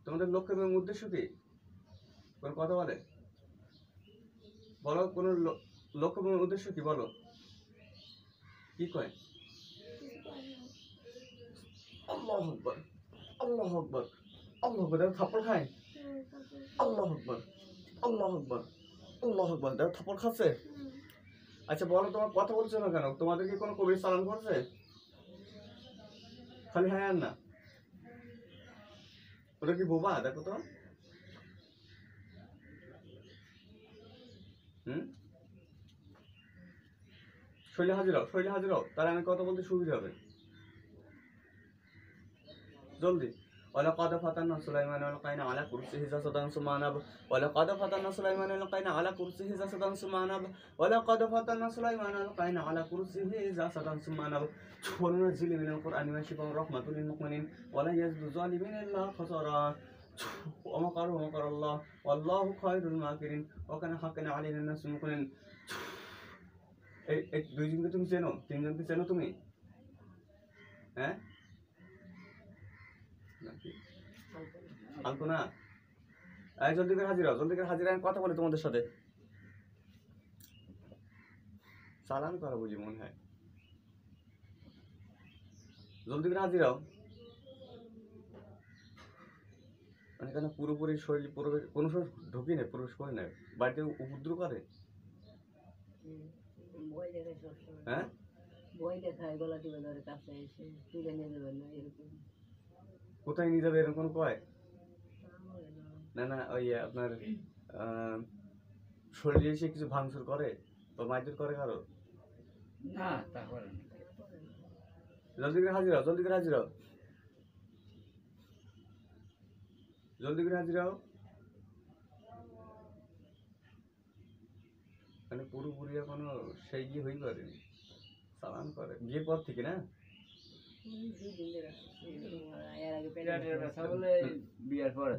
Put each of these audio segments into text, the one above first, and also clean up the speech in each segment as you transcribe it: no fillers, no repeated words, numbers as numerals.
তোমাদের লক্ষ্য এবং উদ্দেশ্য কি? কোন কথা বলে বলো, কোন লক্ষ্য এবং উদ্দেশ্য কি বলো? কি কয়? আল্লাহু আকবার, আল্লাহু আকবার, আল্লাহু আকবার। থাপ্পড় খায়? আল্লাহু আকবার, আল্লাহু আকবার, আল্লাহু আকবার। দেখো থাপ্পড় খাচ্ছে। আচ্ছা বলো, তোমার কথা বলছো না কেন? তোমাদের কি কোনো কবির চালান করছে? খালি হ্যাঁ আর না। ওটা কি বোবা? দেখো তো। শৈলে হাজির হও, শৈলে হাজির হও, তাহলে আমি কথা বলতে সুবিধা হবে। জলদি। ولقد فتنا سليمان ولقينا على كرسيه جسدا ثم أناب ولقد فتنا سليمان ولقينا على كرسيه جسدا ثم أناب ولقد فتنا سليمان ولقينا على كرسيه جسدا ثم أناب وننزل من القرآن ما شفاء ورحمة للمؤمنين ولا يزيد الظالمين إلا خسارا ومكروا ومكر الله والله خير الماكرين وكان حقا علينا الناس المؤمنين। এই দুইজনকে তুমি চেনো? তিনজনকে চেনো তুমি? হ্যাঁ, আলপনা। জলদি করে হাজির হও, জলদি করে হাজির হয়ে কথা বলে তোমাদের সাথে। চালান করা বুঝি মনে হয়। জলদি করে হাজির হও। মানে কেন পুরোপুরি শরীর প্রবেশ কোনো সময় ঢুকি নেই, প্রবেশ করে নেয়, বাড়িতে উপদ্রব করে। হ্যাঁ, বই দেখায়, গলা টিপে ধরে কাছে এসে তুলে নিয়ে যাবেন না এরকম। কোথায় নিয়ে যাবে এরকম কয়? না না, ওই আপনার শরীরে এসে কিছু ভাঙচুর করে বা মারধর করে কারো? না, তা করে না। জলদি করে হাজির হও, জলদি করে হাজির হও, জলদি করে হাজির হও। মানে পুরোপুরি এখনো সেই গিয়ে হয়ে পারেনি, চালান করে বিয়ের পর থেকে না?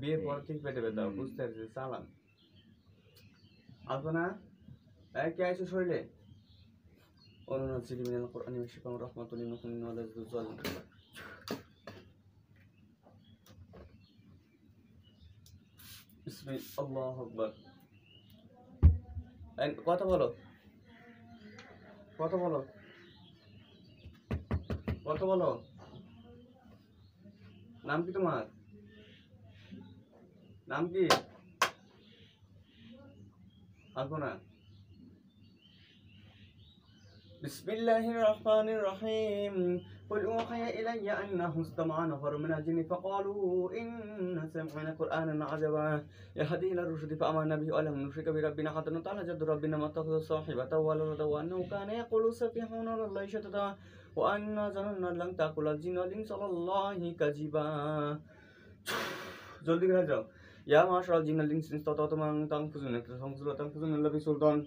বিয়ের পর থেকে পেটে ব্যথা, বুঝতে পারছি। চালান আসবো না। কে আইসো শরীরে? وننزل من القرآن ما شفاء ورحمة للمؤمنين ولا يزيد الظالمين। بسم الله أكبر। কথা বলো, কথা বলো, কথা বলো। নাম কি তোমার? নাম কি? আসবো না। بسم الله الرحمن الرحيم قل أوحي إلي أنه استمع نفر من الجن فقالوا إنا سمعنا قرآنا عجبا يهدي إلى الرشد فآمنا به ولم نشرك بربنا حتى نطلع جد ربنا ما اتخذ صاحبة ولا ولدا وأنه كان يقول سفيهنا لله شتتا وأنا ظننا لن تأكل الجن والإنس على الله كذبا। জলদি করে যাও। يا معشر الجن والإنس إن استطعتم أن تنفذوا إلا بسلطان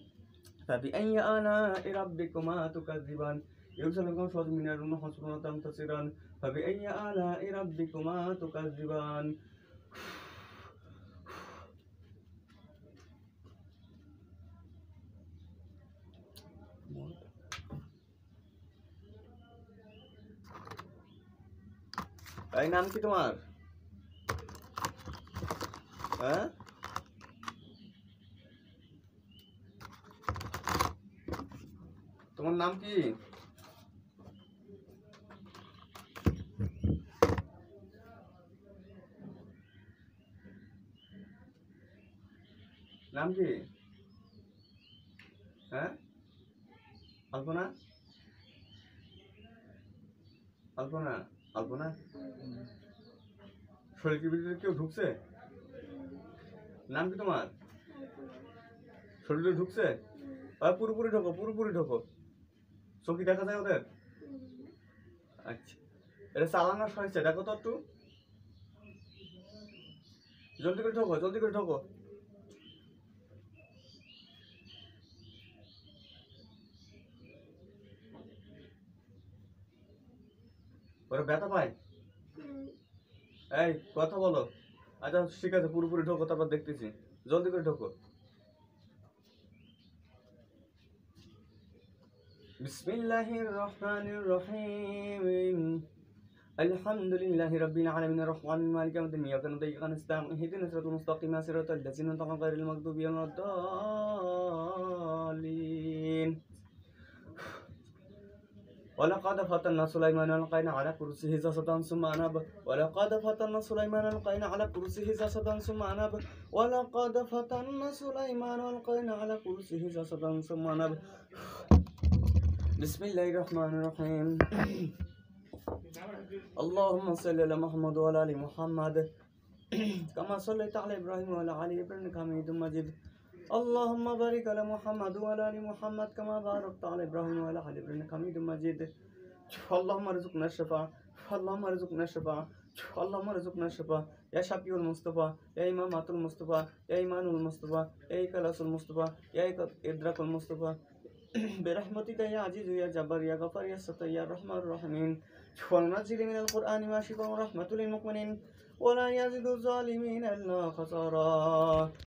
فبأي آلاء ربكما تكذبان يرسل لكم شواظ من الريح حسبنا تنتصران فبأي آلاء ربكما تكذبان। এই নাম কি তোমার? হ্যাঁ, তোমার নাম কি? নাম কি? হ্যাঁ, আলপনা, আলপনা, আলপনা। শরীরের ভিতরে কেউ ঢুকছে? নাম কি তোমার? শরীরে ঢুকছে? পুরোপুরি ঢোকো, পুরোপুরি ঢোকো। চোখে দেখা যায় ওদের? আচ্ছা, এটা চালানো হয়েছে, দেখো তো একটু। জলদি করে ঢোকো, জলদি করে ঢোকো। ওরা ব্যথা পায়? এই কথা বলো। আচ্ছা ঠিক আছে, পুরোপুরি ঢোকো, তারপর দেখতেছি। জলদি করে ঢোকো। বিসমিল্লাহির রহমানির রহিম الحمد لله رب العالمين الرحمن المالك يوم الدين إياك نعبد وإياك نستعين اهدنا الصراط المستقيم صراط الذين أنعمت عليهم غير المغضوب عليهم ولا الضالين ولقد فتنا سليمان ولقينا على كرسيه جسدا ثم أناب ولقد فتنا سليمان ولقينا على كرسيه جسدا ثم أناب ولقد فتنا سليمان ولقينا على كرسيه جسدا ثم أناب بسم الله الرحمن الرحيم اللهم صل على محمد وعلى ال محمد كما صليت على ابراهيم وعلى ال ابراهيم انك حميد مجيد اللهم بارك على محمد وعلى ال محمد كما باركت على ابراهيم وعلى ال ابراهيم انك حميد مجيد اللهم ارزقنا الشفاعة اللهم ارزقنا الشفاعة اللهم ارزقنا الشفاعة يا شفيع المصطفى يا إمامة المصطفى يا إيمان المصطفى يا إكلاس المصطفى يا إدراك المصطفى برحمتك يا عزيز يا جبار يا غفار يا ستار يا الرحمن الرحيم وننزل من القرآن ما شفاء ورحمة للمؤمنين ولا يزيد الظالمين إلا خسارا